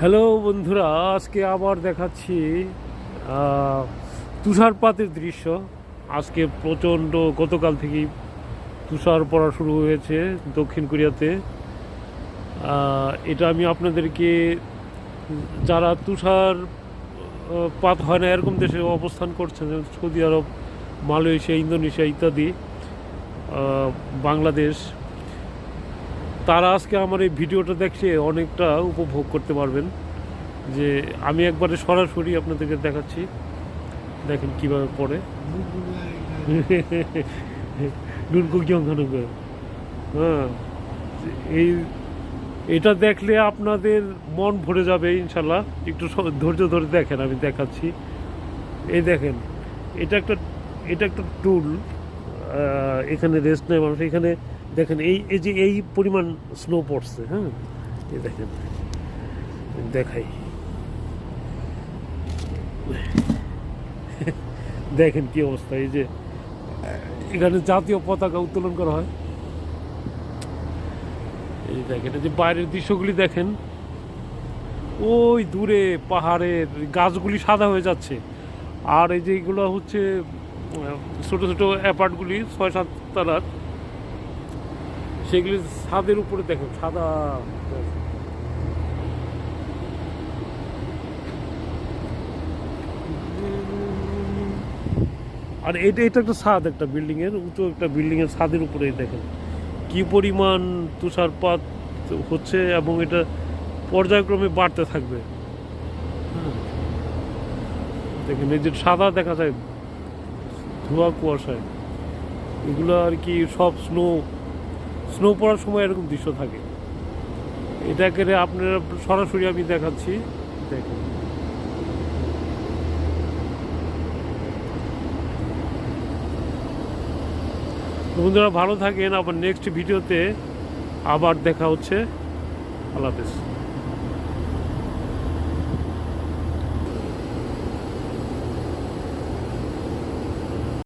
Hello বন্ধুরা, আজকে আবার দেখাচ্ছি তুষারপাতের দৃশ্য। আজকে প্রচণ্ড গতকাল থেকেই তুষার পড়া শুরু হয়েছে দক্ষিণ কোরিয়াতে। এটা আমি আপনাদেরকে, যারা তুষার পাত হয় না এরকম দেশে অবস্থান করছেন, সৌদি আরব, মালয়েশিয়া, ইন্দোনেশিয়া ইত্যাদি, বাংলাদেশ, তারা আজকে আমার এই ভিডিওটা দেখে অনেকটা উপভোগ করতে পারবেন। যে আমি একবারে সরাসরি আপনাদেরকে দেখাচ্ছি, দেখেন কিভাবে পড়ে। হ্যাঁ, এই এটা দেখলে আপনাদের মন ভরে যাবে ইনশাল্লাহ। একটু ধৈর্য ধরে দেখেন, আমি দেখাচ্ছি। এই দেখেন, এটা একটা এটা একটা টুল। এখানে রেস্ট নেয় মানুষ। এখানে দেখেন, এই যে এই পরিমাণ স্নো পড়ছে। হ্যাঁ, এই দেখেন, দেখাই, দেখেন কি অবস্থা। এই যে এখানে জাতীয় পতাকা উত্তোলন করা হয়। এই দেখেন, এই যে বাইরের দৃশ্যগুলি দেখেন, ওই দূরে পাহাড়ের গাছগুলি সাদা হয়ে যাচ্ছে। আর এই যে এগুলো হচ্ছে ছোট ছোট অ্যাপার্টগুলি 6-7 তলার, সেগুলি ছাদের উপরে দেখেন সাদা। আর এটা এটা একটা ছাদ, একটা বিল্ডিংয়ের, উঁচু একটা বিল্ডিংয়ের ছাদের উপরে দেখেন কি পরিমাণ তুষারপাত হচ্ছে, এবং এটা পর্যায়ক্রমে বাড়তে থাকবে। দেখেন, এই যে সাদা দেখা যায় ধোঁয়া কুয়াশায়, এগুলো আর কি সব স্নো স্নো পড়ার সময় এরকম দৃশ্য থাকে। এটাকে আপনারা সরাসরি আমি দেখাচ্ছি, দেখেন। বন্ধুরা ভালো থাকেন, আবার নেক্সট ভিডিওতে আবার দেখা হচ্ছে। আল্লাহ হাফেজ।